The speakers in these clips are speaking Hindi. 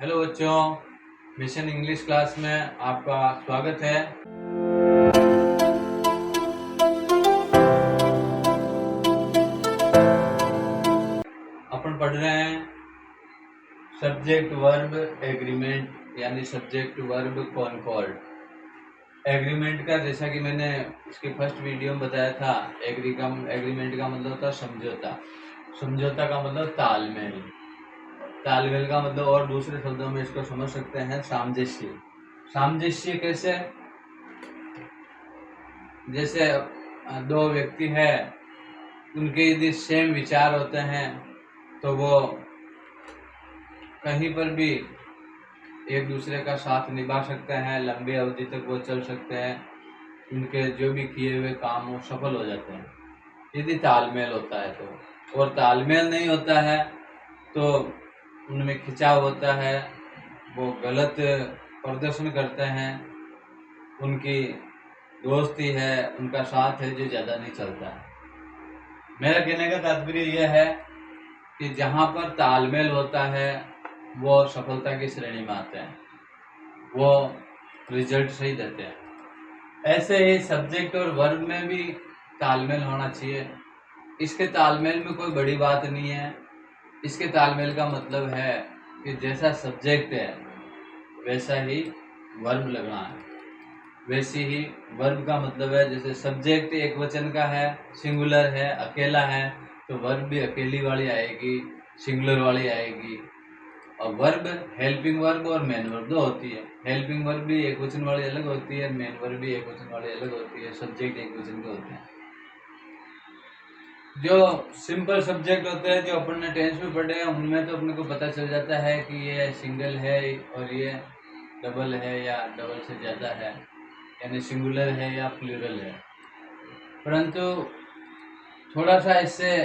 हेलो बच्चों, मिशन इंग्लिश क्लास में आपका स्वागत है। अपन पढ़ रहे हैं सब्जेक्ट वर्ब एग्रीमेंट यानी सब्जेक्ट वर्ब कॉनकॉर्ड। एग्रीमेंट का जैसा कि मैंने इसके फर्स्ट वीडियो में बताया था, एग्रीमेंट का मतलब होता है समझौता। समझौता का मतलब तालमेल। तालमेल का मतलब और दूसरे शब्दों में इसको समझ सकते हैं सामंजस्य। सामंजस्य कैसे? जैसे दो व्यक्ति है, उनके यदि सेम विचार होते हैं तो वो कहीं पर भी एक दूसरे का साथ निभा सकते हैं, लंबी अवधि तक वो चल सकते हैं, उनके जो भी किए हुए काम वो सफल हो जाते हैं यदि तालमेल होता है तो। और तालमेल नहीं होता है तो उनमें खिंचाव होता है, वो गलत प्रदर्शन करते हैं, उनकी दोस्ती है, उनका साथ है जो ज़्यादा नहीं चलता है। मेरा कहने का तात्पर्य यह है कि जहाँ पर तालमेल होता है वो सफलता की श्रेणी में आते हैं, वो रिजल्ट सही देते हैं। ऐसे ही सब्जेक्ट और वर्ब में भी तालमेल होना चाहिए। इसके तालमेल में कोई बड़ी बात नहीं है। इसके तालमेल का मतलब है कि जैसा सब्जेक्ट है वैसा ही वर्ब लगना है। वैसी ही वर्ब का मतलब है, जैसे सब्जेक्ट एक वचन का है, सिंगुलर है, अकेला है, तो वर्ब भी अकेली वाली आएगी, सिंगुलर वाली आएगी। और वर्ब हेल्पिंग वर्ब और मेन वर्ब दो होती है। हेल्पिंग वर्ब भी एक वचन वाली अलग होती है, मेन वर्ब भी एक वचन वाली अलग होती है, सब्जेक्ट एक वचन के होते हैं। जो सिंपल सब्जेक्ट होते हैं जो अपन ने टेंस में पढ़े हैं उनमें तो अपने को पता चल जाता है कि ये सिंगल है और ये डबल है या डबल से ज़्यादा है, यानी सिंगुलर है या प्लूरल है। परंतु थोड़ा सा इससे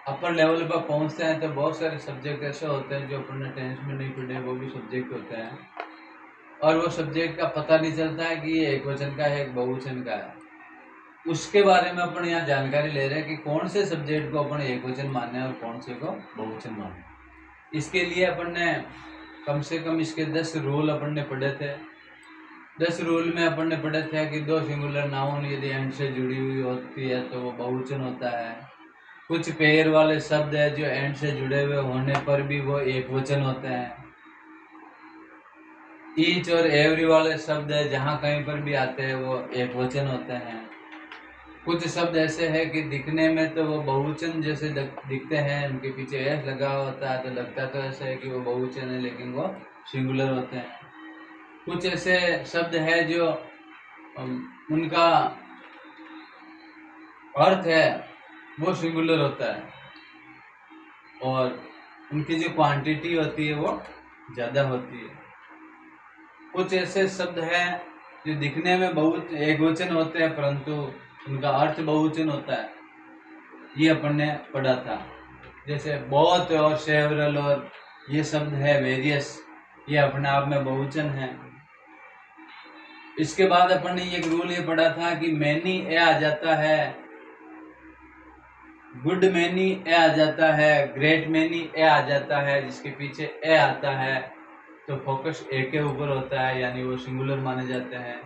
अपर लेवल पर पहुंचते हैं तो बहुत सारे सब्जेक्ट ऐसे होते हैं जो अपन ने टेंस में नहीं पढ़े, वो भी सब्जेक्ट होते हैं और वो सब्जेक्ट का पता नहीं चलता है कि ये एक वचन का है एक बहुवचन का है। उसके बारे में अपन यहाँ जानकारी ले रहे हैं कि कौन से सब्जेक्ट को अपन एक वचन माने और कौन से को बहुवचन माने। इसके लिए अपन ने कम से कम इसके 10 रूल अपन ने पढ़े थे। 10 रूल में अपन ने पढ़े थे कि दो सिंगुलर नाउन यदि एंड से जुड़ी हुई होती है तो वो बहुवचन होता है। कुछ पेयर वाले शब्द है जो एंड से जुड़े हुए होने पर भी वो एक वचन होते हैं। ईच और एवरी वाले शब्द है जहाँ कहीं पर भी आते हैं वो एक वचन होते हैं। कुछ शब्द ऐसे हैं कि दिखने में तो वो बहुवचन जैसे दिखते हैं, उनके पीछे एस लगा होता है तो लगता तो ऐसा है कि वो बहुवचन है लेकिन वो सिंगुलर होते हैं। कुछ ऐसे शब्द है जो उनका अर्थ है वो सिंगुलर होता है और उनकी जो क्वांटिटी होती है वो ज़्यादा होती है। कुछ ऐसे शब्द हैं जो दिखने में बहुत एक वचन होते हैं परंतु उनका अर्थ बहुवचन होता है, ये अपन ने पढ़ा था। जैसे बहुत और सेवरल और ये शब्द है वेरियस, ये अपने आप में बहुवचन है। इसके बाद अपन ने एक रूल ये पढ़ा था कि मैनी ए आ जाता है, गुड मैनी ए आ जाता है, ग्रेट मैनी ए आ जाता है, जिसके पीछे ए आता है तो फोकस ए के ऊपर होता है यानी वो सिंगुलर माने जाते हैं।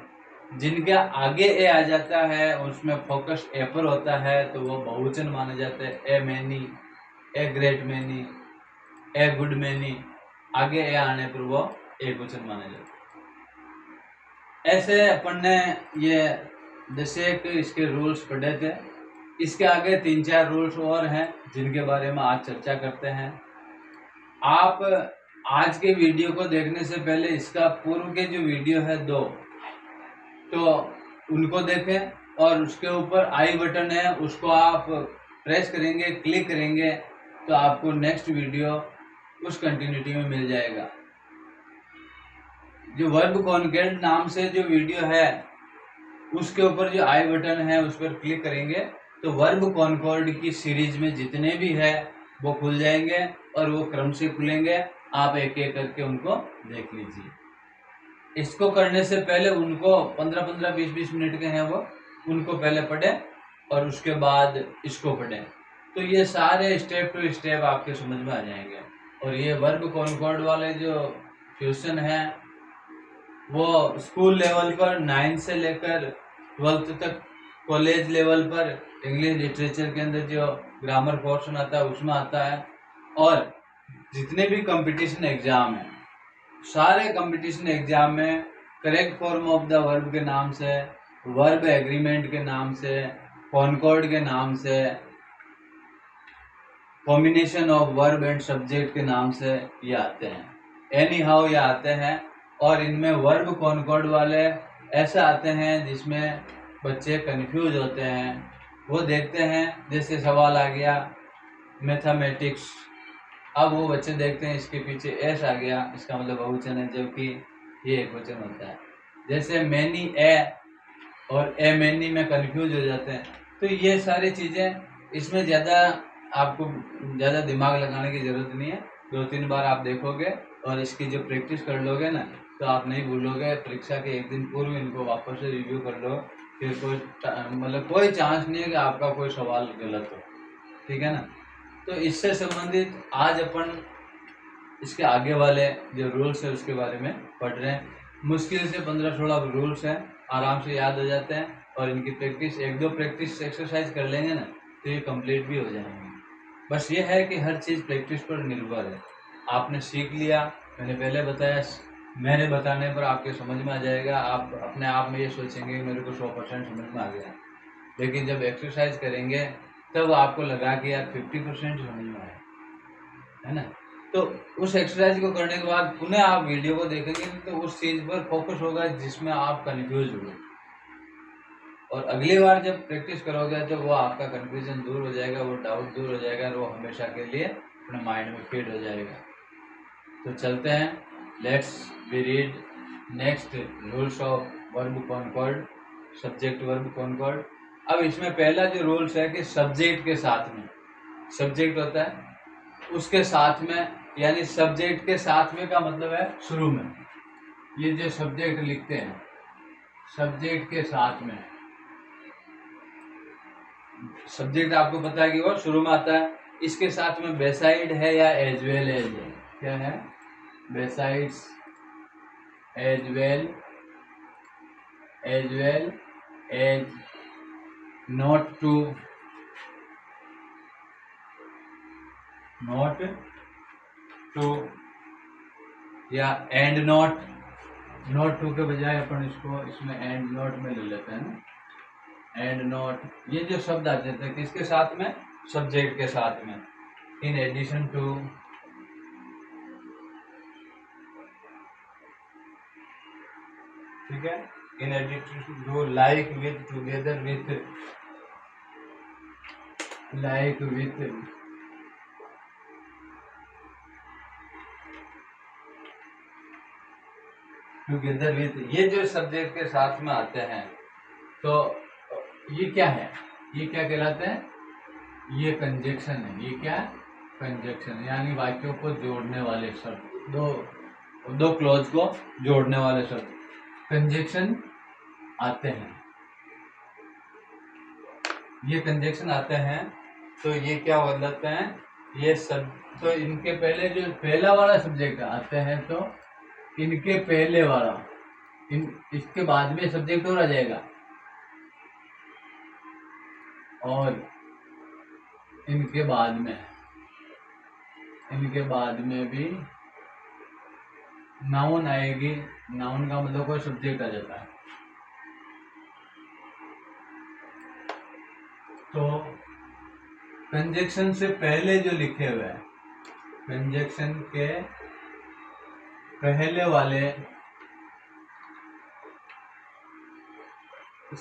जिनके आगे ए आ जाता है उसमें फोकस ए पर होता है तो वो बहुवचन माने जाते हैं। ए many, a great many, a good many, आगे ए आने पर वो एक वचन माने जाते हैं। ऐसे अपन ने ये 10 इसके रूल्स पढ़े थे। इसके आगे 3-4 रूल्स और हैं जिनके बारे में आज चर्चा करते हैं। आप आज के वीडियो को देखने से पहले इसका पूर्व के जो वीडियो है 2 तो उनको देखें और उसके ऊपर आई बटन है उसको आप प्रेस करेंगे, क्लिक करेंगे तो आपको नेक्स्ट वीडियो उस कंटिन्यूटी में मिल जाएगा। जो वर्ब कॉन्कॉर्ड नाम से जो वीडियो है उसके ऊपर जो आई बटन है उस पर क्लिक करेंगे तो वर्ब कॉन्कॉर्ड की सीरीज में जितने भी है वो खुल जाएंगे और वो क्रम से खुलेंगे। आप एक एक करके उनको देख लीजिए। इसको करने से पहले उनको 15-15, 20-20 मिनट के हैं वो, उनको पहले पढ़ें और उसके बाद इसको पढ़ें तो ये सारे स्टेप टू स्टेप आपके समझ में आ जाएंगे। और ये वर्ब कॉन्कॉर्ड वाले जो क्वेश्चन है वो स्कूल लेवल पर 9 से लेकर 12th तक, कॉलेज लेवल पर इंग्लिश लिटरेचर के अंदर जो ग्रामर पोर्शन आता है उसमें आता है। और जितने भी कंपटीशन एग्जाम है, सारे कंपटीशन एग्जाम में correct form of the verb के नाम से, वर्ब एग्रीमेंट के नाम से, कॉनकॉर्ड के नाम से, combination of verb and subject के नाम से ये आते हैं, एनी हाउ ये आते हैं। और इनमें वर्ब कॉनकॉर्ड वाले ऐसे आते हैं जिसमें बच्चे कंफ्यूज होते हैं। वो देखते हैं, जैसे सवाल आ गया मैथमेटिक्स, अब वो बच्चे देखते हैं इसके पीछे एस आ गया, इसका मतलब बहुवचन है, जबकि ये एक वचन होता है। जैसे मैनी ए और ए मैनी में कंफ्यूज हो जाते हैं। तो ये सारी चीजें, इसमें ज्यादा आपको ज्यादा दिमाग लगाने की जरूरत नहीं है। 2-3 बार आप देखोगे और इसकी जो प्रैक्टिस कर लोगे ना, तो आप नहीं भूलोगे। परीक्षा के एक दिन पूर्व इनको वापस से रिव्यू कर लो, फिर कोई चांस नहीं है कि आपका कोई सवाल गलत हो, ठीक है ना। तो इससे संबंधित आज अपन इसके आगे वाले जो रूल्स है उसके बारे में पढ़ रहे हैं। मुश्किल से 15-16 रूल्स हैं, आराम से याद हो जाते हैं। और इनकी प्रैक्टिस 1-2 प्रैक्टिस एक्सरसाइज कर लेंगे ना, तो ये कंप्लीट भी हो जाएंगे। बस ये है कि हर चीज़ प्रैक्टिस पर निर्भर है। आपने सीख लिया, मैंने पहले बताया, मेरे बताने पर आपके समझ में आ जाएगा। आप अपने आप में ये सोचेंगे मेरे को 100% समझ में आ गया। लेकिन जब एक्सरसाइज करेंगे तब आपको लगा कि यार 50% समझ में आया, है ना। तो उस एक्सरसाइज को करने के बाद पुनः आप वीडियो को देखेंगे तो उस चीज़ पर फोकस होगा जिसमें आप कंफ्यूज हुए। और अगली बार जब प्रैक्टिस करोगे तो वो आपका कंफ्यूजन दूर हो जाएगा, वो डाउट दूर हो जाएगा, और वो हमेशा के लिए अपने माइंड में फिट हो जाएगा। तो चलते हैं, let's we read next rules of verb concord, subject verb concord. अब इसमें पहला जो रूल्स है कि सब्जेक्ट के साथ में, सब्जेक्ट होता है उसके साथ में, यानी सब्जेक्ट के साथ में का मतलब है शुरू में। ये जो सब्जेक्ट लिखते हैं, सब्जेक्ट के साथ में, सब्जेक्ट आपको पता है कि वो शुरू में आता है। इसके साथ में बेसाइड है या एज वेल एज है, क्या है, besides, as well as, not to, या एंड नॉट। नॉट टू के बजाय अपन इसको इसमें एंड नॉट में ले लेते हैं ना, एंड नॉट। ये जो शब्द आ जाते हैं किसके साथ में, सब्जेक्ट के साथ में। इन एडिशन टू, ठीक है, in addition to, like with, together with, like with, together with, ये जो सब्जेक्ट के साथ में आते हैं तो ये क्या है, ये क्या कहलाते हैं, ये कंजक्शन है। ये क्या, कंजक्शन, यानी वाक्यों को जोड़ने वाले शब्द, दो क्लॉज को जोड़ने वाले शब्द कंजक्शन आते हैं। ये कंजक्शन आते हैं तो ये क्या बोलते हैं, ये सब। तो इनके पहले जो पहला वाला सब्जेक्ट आते हैं तो इनके पहले वाला, इसके बाद में सब्जेक्ट और आ जाएगा, और इनके बाद में भी नाउन आएगी। नाउन का मतलब कोई सब्जेक्ट आ जाता है। तो कंजक्शन से पहले जो लिखे हुए हैं, कंजक्शन के पहले वाले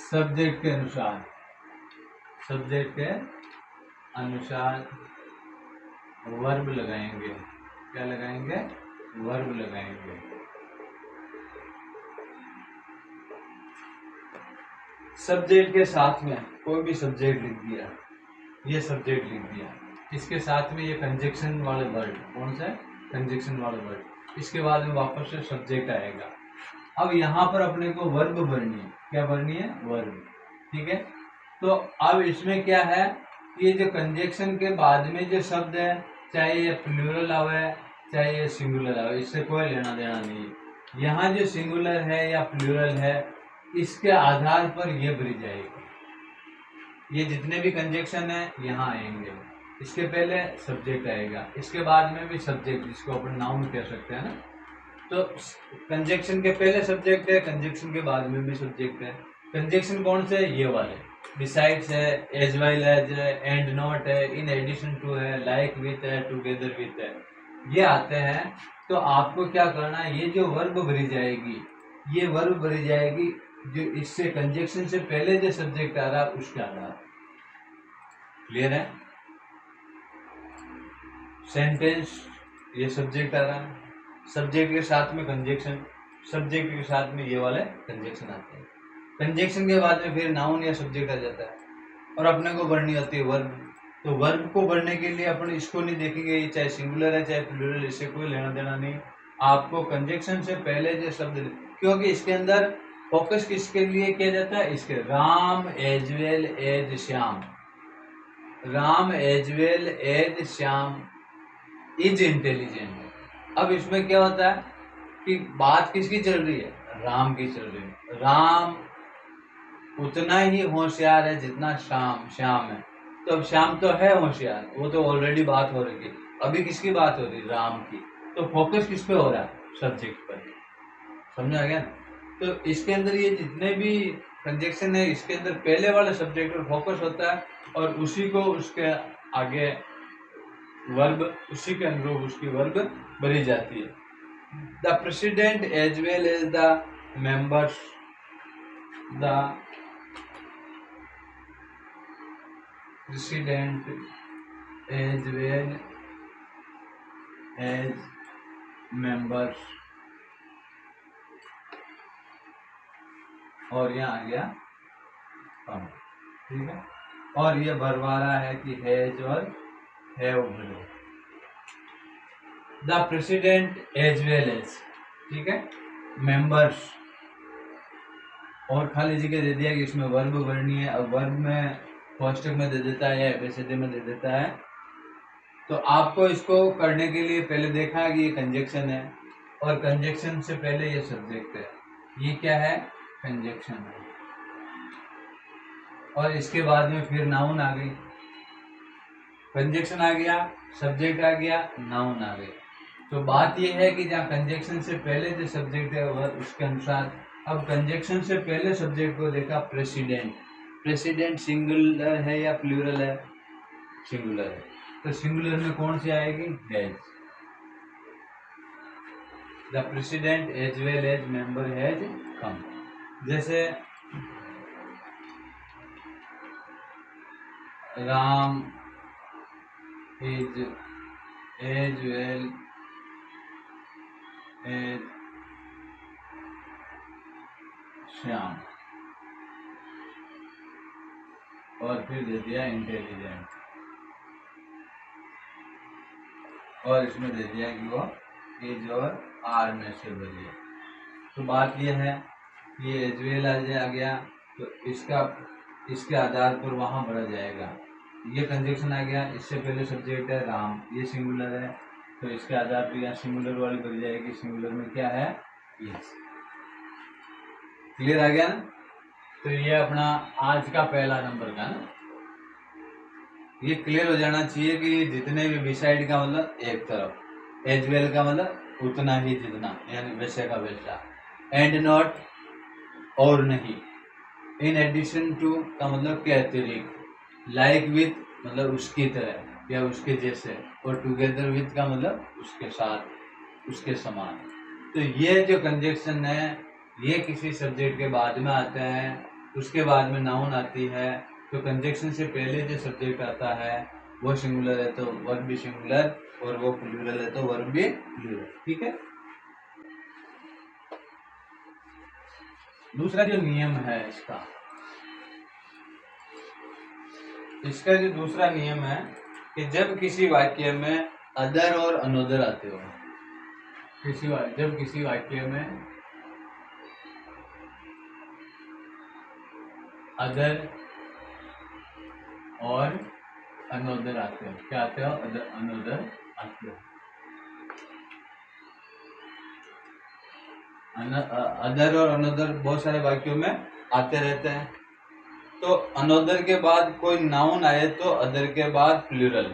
सब्जेक्ट के अनुसार, सब्जेक्ट के अनुसार वर्ब लगाएंगे। क्या लगाएंगे, वर्ब लगाएंगे। सब्जेक्ट के साथ में कोई भी सब्जेक्ट लिख दिया, ये सब्जेक्ट लिख दिया, इसके साथ में ये कंजक्शन वाले वर्ड, कौन सा, कंजक्शन वाले वर्ड, इसके बाद में वापस से सब्जेक्ट आएगा। अब यहाँ पर अपने को वर्ब भरनी है। क्या भरनी है, वर्ब, ठीक है। तो अब इसमें क्या है, ये जो कंजक्शन के बाद में जो शब्द है, चाहे ये प्लूरल आवे चाहे ये सिंगुलर है, इससे कोई लेना देना नहीं है। यहाँ जो सिंगुलर है या प्लूरल है, इसके आधार पर ये ब्रिज आएगी। ये जितने भी कंजक्शन है यहाँ आएंगे। इसके पहले सब्जेक्ट आएगा, इसके बाद में भी सब्जेक्ट, जिसको अपन नाउन कह सकते हैं ना। तो कंजक्शन के पहले सब्जेक्ट है, कंजक्शन के बाद में भी सब्जेक्ट है। कंजक्शन कौन से है? ये वाले। बिसाइड्स है, एज वेल एज है, एंड नॉट है, इन एडिशन टू है, लाइक विथ है, टुगेदर विथ है, ये आते हैं। तो आपको क्या करना है, ये जो वर्ब ब्रिज आएगी, ये वर्ब ब्रिज आएगी जो इससे कंजक्शन से पहले जो सब्जेक्ट आ रहा है उसके आधार। क्लियर है? सेंटेंस, ये सब्जेक्ट आ रहा है, सब्जेक्ट के साथ में कंजक्शन, सब्जेक्ट के साथ में ये वाले कंजक्शन आते हैं। कंजक्शन के बाद में फिर नाउन या सब्जेक्ट आ जाता है, और अपने को भरनी होती है वर्ब। तो वर्ब को भरने के लिए अपन इसको नहीं देखेंगे, ये चाहे सिंगुलर है चाहे प्लूरल, इससे कोई लेना देना नहीं। आपको कंजक्शन से पहले जो शब्द, क्योंकि इसके अंदर फोकस किसके लिए किया जाता है? इसके Ram as well as Shyam, Ram as well as Shyam is intelligent. अब इसमें क्या होता है कि बात किसकी चल रही है? राम की चल रही है। राम उतना ही होशियार है जितना श्याम है। तो अब श्याम तो है होशियार, वो तो ऑलरेडी बात हो रही है। अभी किसकी बात हो रही है? राम की। तो फोकस किस पे हो रहा है? सब्जेक्ट पर। समझा गया ना? तो इसके अंदर ये जितने भी कंजक्शन है, इसके अंदर पहले वाले सब्जेक्ट पर फोकस होता है, और उसी को उसके आगे वर्ब, उसी के अनुरूप उसकी वर्ब भरी जाती है। The president as well as the members, the president as well as members, और यहाँ आ गया हम, ठीक है। और ये भरवारा है कि हैज और हैव भरो। The president as well as, ठीक है, मेंबर्स, और खाली जगह दे दिया कि इसमें वर्ब भरनी है। अब वर्ब में कोष्टक में दे देता है या एबीसीडी में दे देता है। तो आपको इसको करने के लिए पहले देखा है कि ये कंजक्शन है, और कंजक्शन से पहले ये सब्जेक्ट है। ये क्या है? कंजक्शन है। और इसके बाद में फिर नाउन आ गई। कंजक्शन आ गया, सब्जेक्ट आ गया, नाउन आ गई। तो बात यह है कि जहाँ कंजक्शन से पहले जो सब्जेक्ट है वह उसके अनुसार। अब कंजक्शन से पहले सब्जेक्ट को देखा प्रेसिडेंट। प्रेसिडेंट सिंगुलर है या प्लूरल है? सिंगुलर है। तो सिंगुलर में कौन सी आएगी? Has. The president as well as member has come. जैसे Ram is as well as Shyam, और फिर दे दिया इंटेलिजेंट, और इसमें दे दिया कि वो एज और आर में से भरिए। तो बात यह है, ये एज वेल एज आ गया, तो इसके आधार पर वहां भरा जाएगा। ये कंजक्शन आ गया, इससे पहले सब्जेक्ट है राम, ये सिंगुलर है, तो इसके आधार पर यहाँ सिंगुलर वाली भरी जाएगी। सिंगुलर में क्या है? इज। क्लियर आ गया ना? तो ये अपना आज का पहला नंबर का ना, ये क्लियर हो जाना चाहिए कि जितने भी बिसाइड का मतलब एक तरफ, एज वेल का मतलब उतना ही जितना, यानी वैसे का वैसा, एंड नॉट और नहीं, इन एडिशन टू का मतलब के अतिरिक्त, लाइक विथ मतलब उसकी तरह या उसके जैसे, और टुगेदर विथ का मतलब उसके साथ, उसके समान। तो ये जो कंजक्शन है ये किसी सब्जेक्ट के बाद में आता है, उसके बाद में नाउन आती है। तो कंजक्शन से पहले जो सब्जेक्ट आता है वो सिंगुलर है तो वर्ब भी सिंगुलर, और वो प्लूरल है तो वर्ब भी प्लूरल। ठीक है। दूसरा जो नियम है इसका जो दूसरा नियम है कि जब किसी वाक्य में अदर और अनोदर आते हो, जब किसी वाक्य में अदर और अनोदर आते हो, क्या आते हो? अदर अनोदर आते हो। अदर और अनदर बहुत सारे वाक्यों में आते रहते हैं। तो अनदर के बाद कोई नाउन आए तो अदर के बाद प्लूरल।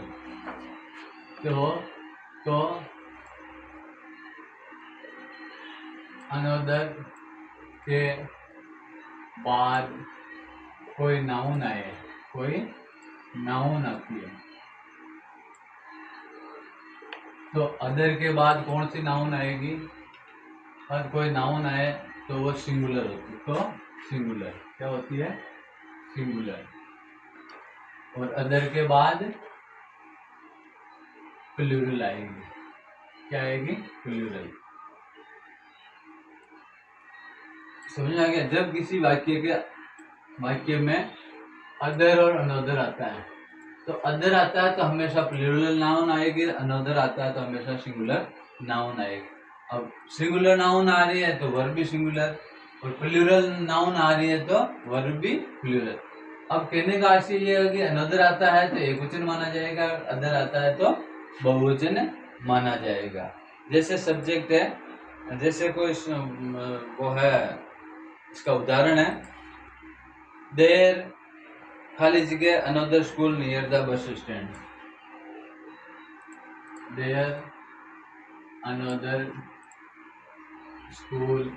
तो अनदर के बाद कोई नाउन आए, कोई नाउन आती है तो अदर के बाद कौन सी नाउन आएगी? और कोई नाउन आए तो वो सिंगुलर होती है। तो सिंगुलर क्या होती है? सिंगुलर। और अदर के बाद प्लूरल आएगी। क्या आएगी? प्लूरल। समझ आ गया? जब किसी वाक्य में अदर और अनदर आता है तो अदर आता है तो हमेशा प्लूरल नाउन आएगी, अनदर आता है तो हमेशा सिंगुलर नाउन आएगी। अब सिंगुलर नाउन आ रही है तो वर्ब भी सिंगुलर, और प्लूरल नाउन आ रही है तो वर्ब भी प्लूरल। अब कहने का अर्थ ये है कि अनदर आता है तो एकवचन माना जाएगा, अदर आता है तो बहुवचन माना जाएगा। जैसे सब्जेक्ट है, जैसे कोई वो है, इसका उदाहरण है, देर खाली जगह another school near the bus stand. There another school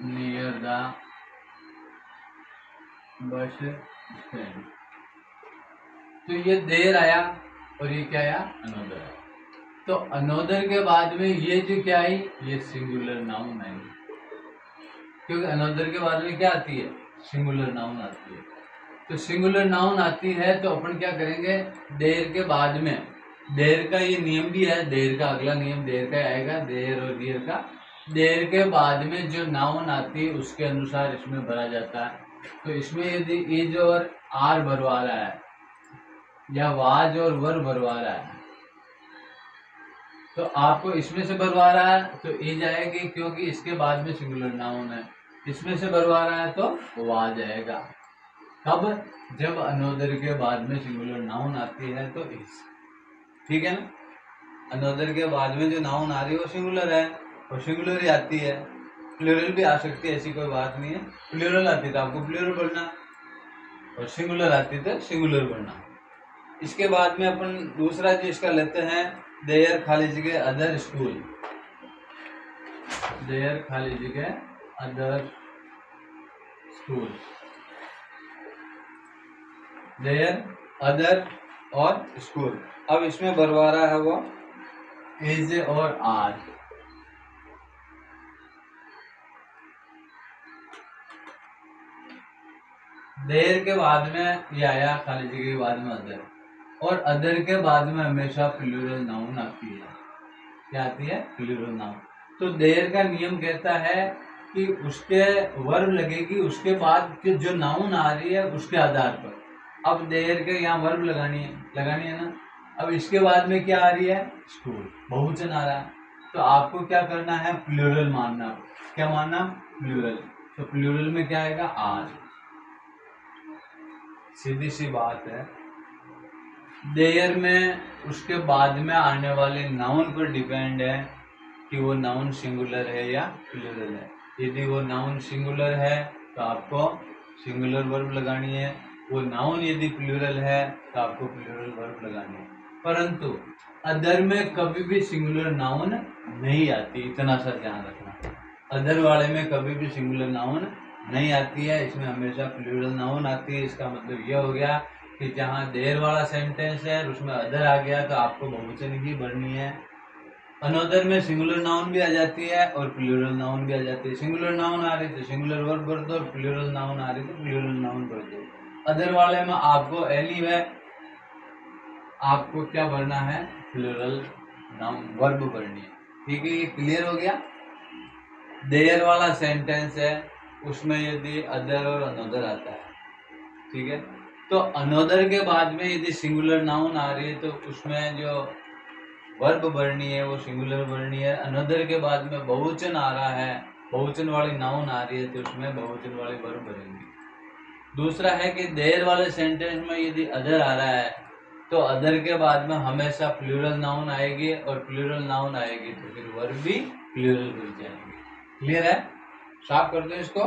near the bus stand. तो ये देर आया और ये क्या आया? अनदर आया। तो अनदर के बाद में ये जो क्या आई? ये सिंगुलर नाउन आई, क्योंकि अनदर के बाद में क्या आती है? सिंगुलर नाउन आती है। तो सिंगुलर नाउन आती है तो अपन क्या करेंगे? देर के बाद में, देर का ये नियम भी है, देर का अगला नियम देर का आएगा, देर और देर का। देर के बाद में जो नाउन आती है उसके अनुसार इसमें भरा जाता है। तो इसमें यदि इज और आर भरवा रहा है या वाज और वर भरवा रहा है तो आपको इसमें से भरवा रहा है तो इज आएगी, क्योंकि इसके बाद में सिंगुलर नाउन है। इसमें से भरवा रहा है तो वाज आएगा। कब? जब अनदर के बाद में सिंगुलर नाउन आती है तो इज। ठीक है ना? अनदर के बाद में जो नाउन आ रही है वो सिंगुलर है और सिंगुलर ही आती है। प्लूरल भी आ सकती है, ऐसी कोई बात नहीं है। प्लूरल आती तो आपको प्लूरल पढ़ना और सिंगुलर आती तो सिंगुलर पढ़ना। इसके बाद में अपन दूसरा जो इसका लेते हैं, देयर खाली जगह अदर स्कूल। देयर खाली जगह अदर स्कूल। देयर अदर और स्कूल। अब इसमें भरवा रहा है वो इज और आर। देयर के बाद में ये आया, खाली जगह के बाद में अदर, और अदर के बाद में हमेशा प्लूरल नाउन आती है। क्या आती है? Plural noun. तो देयर का नियम कहता है कि उसके वर्ब लगेगी उसके बाद के जो नाउन आ रही है उसके आधार पर। अब देयर के यहाँ वर्ब लगानी है ना। अब इसके बाद में क्या आ रही है? स्कूल, बहुवचन आ रहा है। तो आपको क्या करना है? प्लूरल मानना। क्या मानना? प्लूरल। तो प्लूरल में क्या आएगा? आर। सीधी सी बात है। देयर में उसके बाद में आने वाले नाउन पर डिपेंड है कि वो नाउन सिंगुलर है या प्लूरल है। यदि वो नाउन सिंगुलर है तो आपको सिंगुलर वर्ब लगानी है, वो नाउन यदि प्लूरल है तो आपको प्लूरल वर्ब लगानी है। परंतु अदर में कभी भी सिंगुलर नाउन नहीं आती, इतना सा ध्यान रखना। अदर वाले में कभी भी सिंगुलर नाउन नहीं आती है, इसमें हमेशा प्लूरल नाउन आती है। इसका मतलब यह हो गया कि जहाँ देर वाला सेंटेंस है उसमें अदर आ गया तो आपको बहुवचन ही भरनी है। अनदर में सिंगुलर नाउन भी आ जाती है और प्लूरल नाउन भी आ जाती है। सिंगुलर नाउन आ रही तो सिंगुलर वर्ब भर दो, प्लूरल नाउन आ रही तो प्लूरल नाउन भर दो। अदर वाले में आपको एनीवे आपको क्या भरना है? प्लूरल नाउन वर्ब भरनी है। ठीक है, ये क्लियर हो गया। देयर वाला सेंटेंस है उसमें यदि अदर और अनदर आता है, ठीक है, तो अनदर के बाद में यदि सिंगुलर नाउन आ रही है तो उसमें जो वर्ब भरनी है वो सिंगुलर भरनी है। अनदर के बाद में बहुवचन आ रहा है, बहुवचन वाली नाउन आ रही है तो उसमें बहुवचन वाली वर्ब भरेंगे। दूसरा है कि देयर वाले सेंटेंस में यदि अदर आ रहा है तो अदर के बाद में हमेशा प्लूरल नाउन आएगी, और प्लूरल नाउन आएगी तो फिर वर्ब भी प्लूरल बन जाएंगे। क्लियर है? साफ कर दो इसको।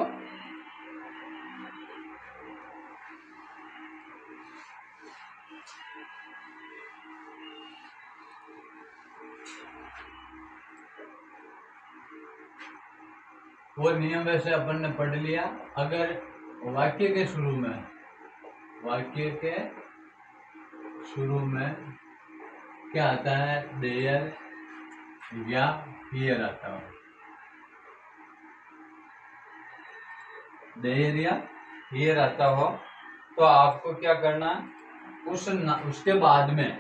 वो नियम वैसे अपन ने पढ़ लिया। अगर वाक्य के शुरू में क्या आता है, देयर या हियर आता हो, देयर या हियर आता हो, तो आपको क्या करना, उसके बाद में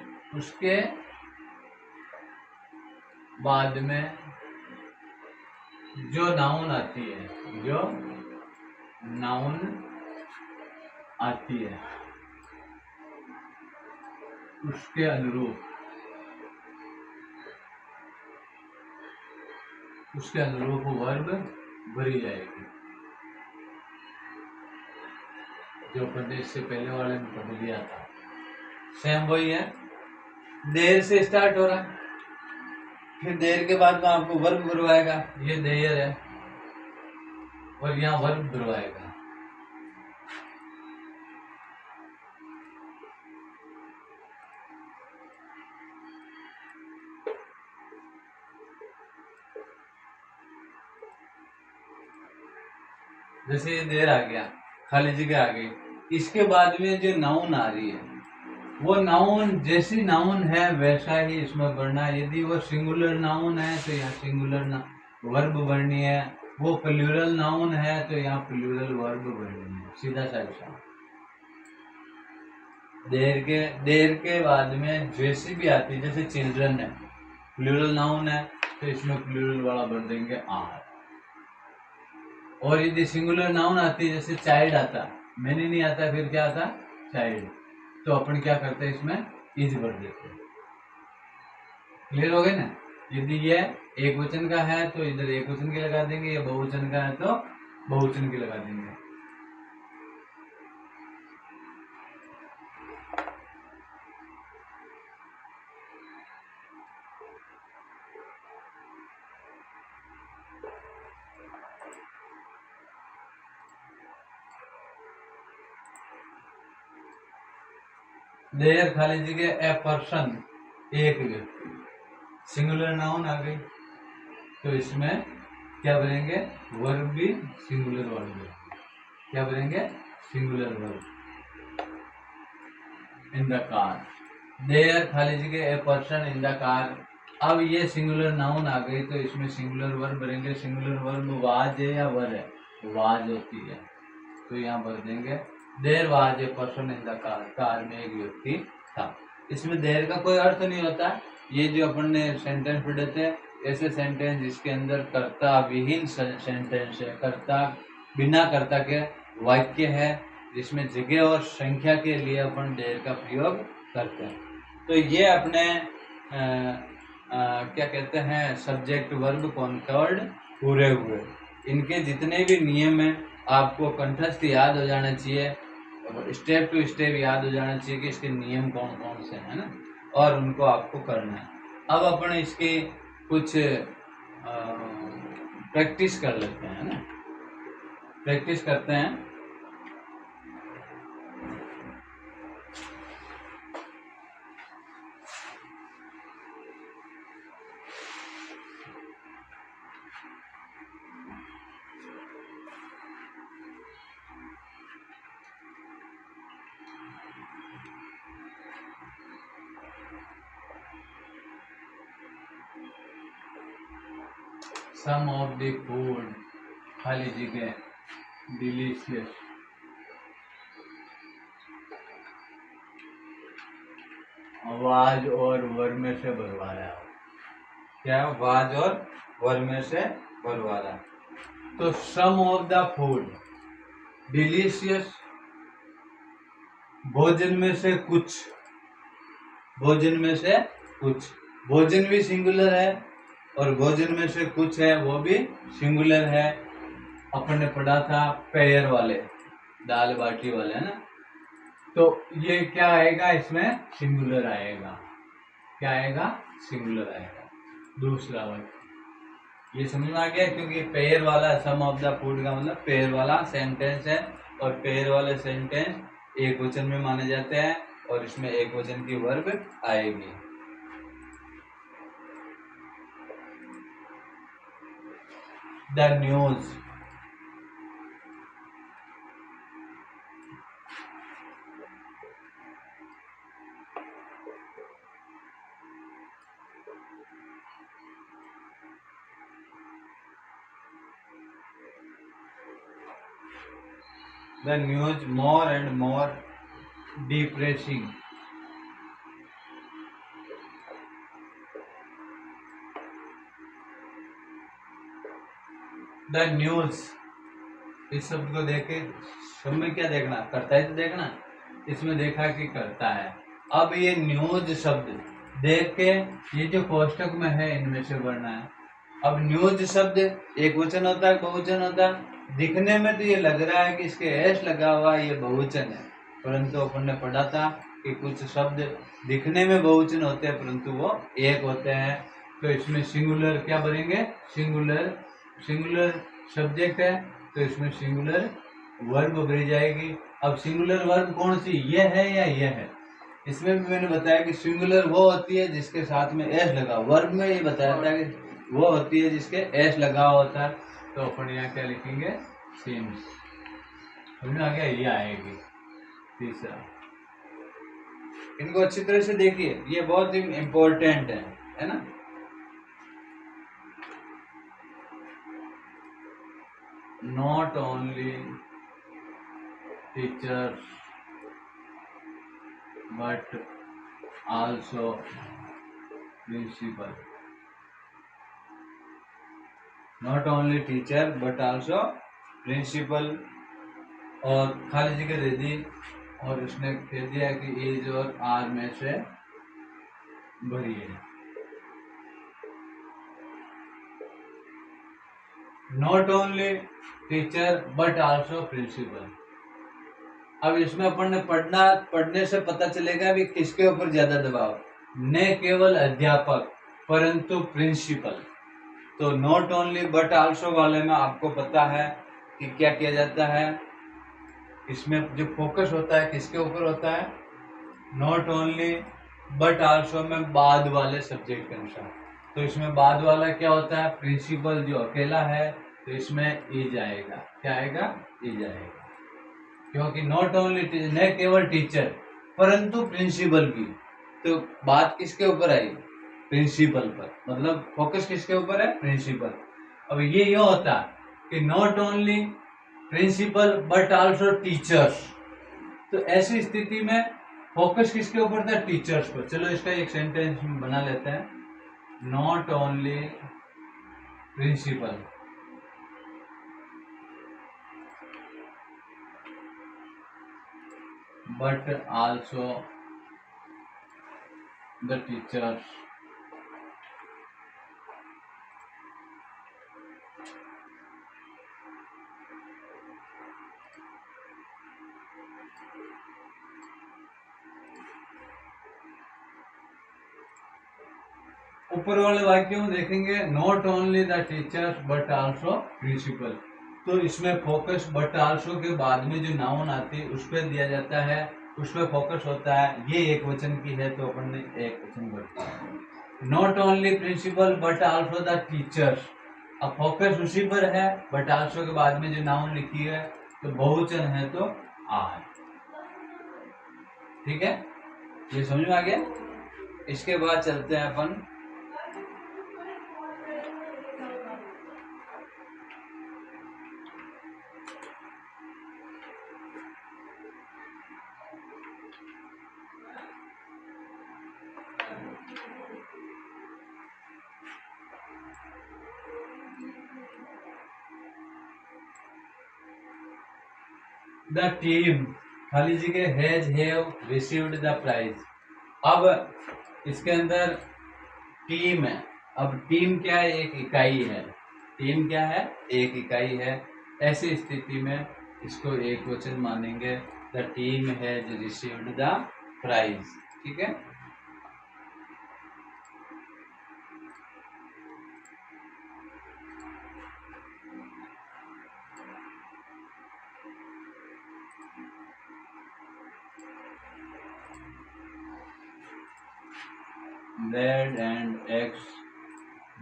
जो नाउन आती है उसके अनुरूप वर्ब भरी जाएगी। जो अपन ने इससे पहले वाले में पढ़ लिया था, सेम वही है। देर से स्टार्ट हो रहा है, फिर देर के बाद में आपको वर्ब भरवाएगा, ये देयर है, और यहाँ वर्ब भरवाएगा। जैसे ये देर आ गया, खाली जगह आ गई, इसके बाद में जो नाउन आ रही है, वो नाउन जैसी नाउन है वैसा ही इसमें बढ़ना है। यदि वो सिंगुलर नाउन है तो यहाँ सिंगुलर वर्ब बढ़नी है, वो प्लूरल नाउन है तो यहाँ प्लूरल वर्ब बढ़नी है। सीधा सा हिसाब। देर के बाद में जैसी भी आती है, जैसे चिल्ड्रन है, प्लूरल नाउन है तो इसमें प्लूरल वाला भर देंगे आर। और यदि सिंगुलर नाउन आती है, जैसे चाइल्ड आता, मैंने नहीं आता, फिर क्या आता, चाइल्ड, तो अपन क्या करते हैं, इसमें इज भर देते हैं। क्लियर हो गए ना? यदि ये एक वचन का है तो इधर एक वचन की लगा देंगे, या बहुवचन का है तो बहुवचन की लगा देंगे। देयर खाली जगह ए पर्सन, एक व्यक्ति, सिंगुलर नाउन आ गई तो इसमें क्या बनेंगे, वर्ब भी सिंगुलर वर्ब। क्या बनेंगे, singular verb. In the car, there खाली जगह a person in the car. अब ये सिंगुलर नाउन आ गई तो इसमें सिंगुलर वर्ब बनेंगे। सिंगुलर वर्ब वाज है या वर है, वाज होती है, तो यहाँ भर देंगे there was a person in the car, car में एक व्यक्ति था। इसमें देयर का कोई अर्थ नहीं होता। ये जो अपन ने सेंटेंस पढ़े थे, ऐसे सेंटेंस जिसके अंदर कर्ता विहीन सेंटेंस है, कर्ता बिना कर्ता के वाक्य है, जिसमें जगह और संख्या के लिए अपन देयर का प्रयोग करते हैं। तो ये अपने क्या कहते हैं, सब्जेक्ट वर्ब कॉनकॉर्ड पूरे हुए। इनके जितने भी नियम हैं आपको कंठस्थ याद हो जाना चाहिए, स्टेप टू स्टेप याद हो जाना चाहिए कि इसके नियम कौन कौन से हैं ना, और उनको आपको करना है। अब अपन इसकी कुछ प्रैक्टिस कर लेते हैं ना, प्रैक्टिस करते हैं। Some of the food, खाली जगह, डिलीशियस, वाज और वर में से भरवा रहा है। क्या वाज और वर में से भरवा रहा है। तो सम ऑफ द फूड, डिलीशियस, भोजन में से कुछ, भोजन में से कुछ, भोजन भी सिंगुलर है और भोजन में से कुछ है वो भी सिंगुलर है। अपन ने पढ़ा था पेयर वाले, दाल बाटी वाले, है ना। तो ये क्या आएगा, इसमें सिंगुलर आएगा। क्या आएगा, सिंगुलर आएगा। दूसरा वाक्य ये समझ में आ गया, क्योंकि पेयर वाला सम ऑफ द फूड का मतलब पेयर वाला सेंटेंस है, और पेयर वाले सेंटेंस एक वचन में माने जाते हैं, और इसमें एक वचन की वर्ब आएगी। The news, the news more and more depressing. The news, इस शब्द को देखे सब में क्या देखना, करता है तो देखना, इसमें देखा कि करता है। अब ये न्यूज शब्द देख के ये जो कोष्टक में है इनमें से बढ़ना है। अब न्यूज शब्द एक वचन होता है, बहुवचन होता है। दिखने में तो ये लग रहा है कि इसके एस लगा हुआ ये बहुवचन है, परंतु अपन ने पढ़ा था कि कुछ शब्द दिखने में बहुवचन होते हैं परंतु वो एक होते हैं। तो इसमें सिंगुलर क्या बनेंगे, सिंगुलर सब्जेक्ट है तो इसमें सिंगुलर वर्ब भरी जाएगी। अब सिंगुलर वर्ब कौन सी, ये है या ये है? इसमें भी मैंने बताया कि सिंगुलर वो होती है जिसके साथ में एस लगा। वर्ब में ये बताया था कि वो होती है जिसके एस लगा होता है। तो अपन यहाँ क्या लिखेंगे, सीम्स। समझ आ गया, ये आएगी। तीसरा, इनको अच्छी तरह से देखिए, ये बहुत ही इम्पोर्टेंट है ना। Not only teachers but also principal. Not only teacher but also principal। और खाली जगह दे दी और उसने कह दिया कि एज और आर में से भरिए। Not only teacher but also principal. अब इसमें अपन ने पढ़ने से पता चलेगा भी किसके ऊपर ज्यादा दबाव, न केवल अध्यापक परंतु प्रिंसिपल। तो नॉट ओनली बट आल्सो वाले में आपको पता है कि क्या किया जाता है, इसमें जो फोकस होता है किसके ऊपर होता है, नॉट ओनली बट आल्सो में बाद वाले सब्जेक्ट के अनुसार। तो इसमें बाद वाला क्या होता है, प्रिंसिपल जो अकेला है, तो इसमें इज आएगा। क्या आएगा, इज आएगा। क्योंकि नॉट ओनली न केवल टीचर परंतु प्रिंसिपल भी, तो बात किसके ऊपर आई, प्रिंसिपल पर, मतलब फोकस किसके ऊपर है, प्रिंसिपल। अब ये होता कि not only principal but also teachers, तो ऐसी स्थिति में फोकस किसके ऊपर था, टीचर्स पर। चलो इसका एक सेंटेंस बना लेते हैं, not only principal but also the teachers ऊपर वाले वाक्यों में देखेंगे not only the teachers but also principal, तो इसमें फोकस बट आल्सो के बाद में जो नाउन आती है उस पर दिया जाता है, उस पर फोकस होता है। ये एक वचन की है तो अपन ने एक वचन भरता है। Not only principal but also the teachers, अब फोकस उसी पर है, बट आल्सो के बाद में जो नाउन लिखी है तो बहुवचन है तो आर। ठीक है, ये समझ में आ गया। इसके बाद चलते हैं अपन द टीम, खाली जगह has have received the prize. अब इसके अंदर टीम है, अब टीम क्या है, एक इकाई है। टीम क्या है, एक इकाई है। ऐसी स्थिति में इसको एक वचन मानेंगे। The team has received the prize. ठीक है, bread and eggs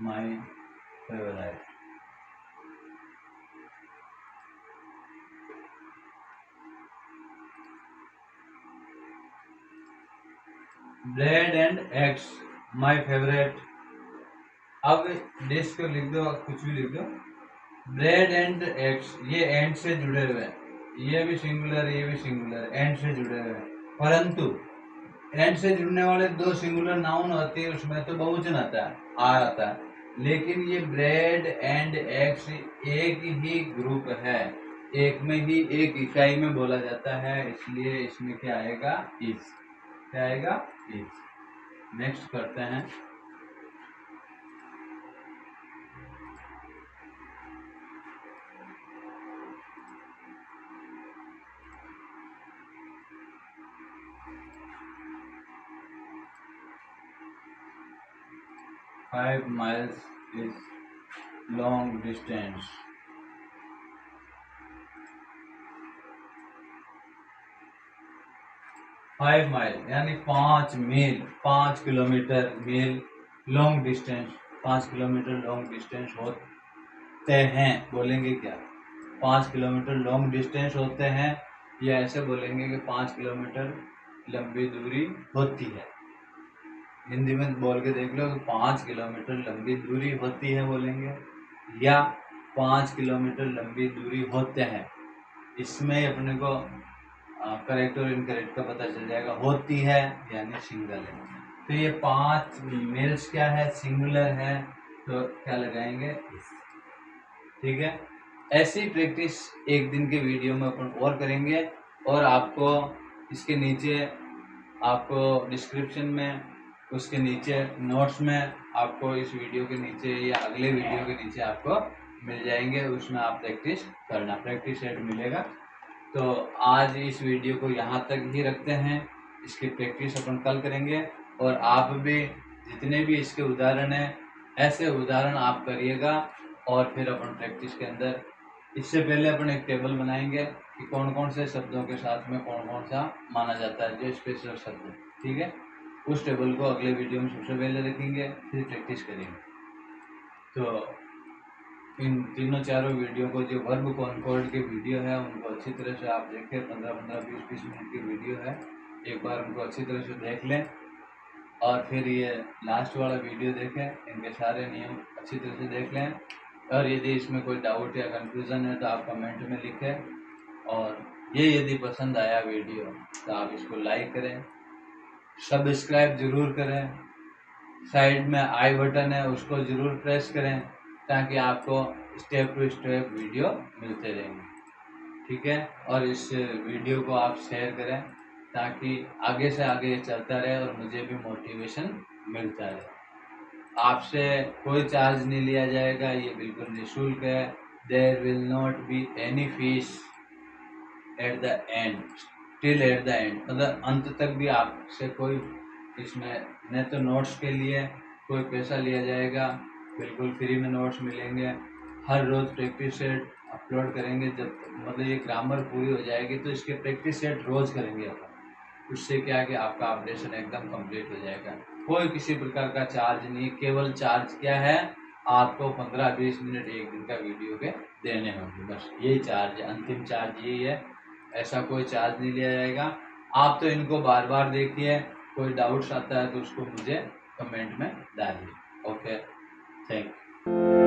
my favourite. Bread and eggs my favourite. अब डिश को लिख दो, कुछ भी लिख दो। ब्रेड एंड एग्स, ये एंड से जुड़े हुए हैं, ये भी सिंगुलर, ये भी सिंगुलर, एंड से जुड़े हुए हैं। परंतु एंड से जुड़ने वाले दो सिंगुलर नाउन होते हैं, उसमें तो बहुवचन आता है, आता है। लेकिन ये ब्रेड एंड एग्स एक ही ग्रुप है, एक में ही, एक इकाई में बोला जाता है, इसलिए इसमें क्या आएगा? इज। क्या आएगा? इज। नेक्स्ट करते हैं। Five miles is long distance. 5 mile यानी 5 मील, 5 किलोमीटर, मील long distance, 5 kilometre long distance होते हैं। बोलेंगे क्या? 5 किलोमीटर लॉन्ग डिस्टेंस होते हैं, या ऐसे बोलेंगे कि 5 किलोमीटर लंबी दूरी होती है। हिंदी में बोल के देख लो कि 5 किलोमीटर लंबी दूरी होती है बोलेंगे, या 5 किलोमीटर लंबी दूरी होते हैं। इसमें अपने को करेक्ट और इनकरेक्ट का पता चल जाएगा। होती है यानी सिंगल है, तो ये 5 मील्स क्या है? सिंगुलर है, तो क्या लगाएंगे? इस। ठीक है, ऐसी प्रैक्टिस एक दिन के वीडियो में अपन और करेंगे, और आपको इसके नीचे, आपको डिस्क्रिप्शन में, उसके नीचे नोट्स में, आपको इस वीडियो के नीचे या अगले वीडियो के नीचे आपको मिल जाएंगे, उसमें आप प्रैक्टिस करना, प्रैक्टिस सेट मिलेगा। तो आज इस वीडियो को यहाँ तक ही रखते हैं, इसकी प्रैक्टिस अपन कल करेंगे। और आप भी जितने भी इसके उदाहरण हैं, ऐसे उदाहरण आप करिएगा, और फिर अपन प्रैक्टिस के अंदर, इससे पहले अपन एक टेबल बनाएंगे कि कौन कौन से शब्दों के साथ में कौन कौन सा माना जाता है, जो स्पेशल शब्द है। ठीक है, उस टेबल को अगले वीडियो में सबसे पहले रखेंगे, फिर प्रैक्टिस करेंगे। तो इन तीनों चारों वीडियो को, जो वर्ब कॉन्कॉर्ड के वीडियो है, उनको अच्छी तरह से आप देखें। 15-15, 20-20 मिनट की वीडियो है, एक बार उनको अच्छी तरह से देख लें, और फिर ये लास्ट वाला वीडियो देखें, इनके सारे नियम अच्छी तरह से देख लें। और यदि इसमें कोई डाउट या कंफ्यूजन है तो आप कमेंट में लिखें। और ये यदि पसंद आया वीडियो तो आप इसको लाइक करें, सब्सक्राइब जरूर करें, साइड में आई बटन है उसको जरूर प्रेस करें, ताकि आपको स्टेप टू स्टेप वीडियो मिलते रहेंगे। ठीक है, और इस वीडियो को आप शेयर करें, ताकि आगे से आगे ये चलता रहे और मुझे भी मोटिवेशन मिलता रहे। आपसे कोई चार्ज नहीं लिया जाएगा, ये बिल्कुल निःशुल्क है। There will not be any fees at the end, till at the end, मतलब अंत तक भी आपसे कोई इसमें न तो नोट्स के लिए कोई पैसा लिया जाएगा, बिल्कुल फ्री में नोट्स मिलेंगे। हर रोज़ प्रैक्टिस सेट अपलोड करेंगे, जब मतलब ये ग्रामर पूरी हो जाएगी तो इसके प्रैक्टिस सेट रोज़ करेंगे अपन। उससे क्या है कि आपका अपडेशन एकदम कंप्लीट हो जाएगा। कोई किसी प्रकार का चार्ज नहीं, केवल चार्ज क्या है, आपको 15-20 मिनट एक दिन का वीडियो के देने होंगे, बस यही चार्ज है, अंतिम चार्ज यही है। ऐसा कोई चार्ज नहीं लिया जाएगा। आप तो इनको बार बार देखिए, कोई डाउट्स आता है तो उसको मुझे कमेंट में डालिए। Okay, thank you.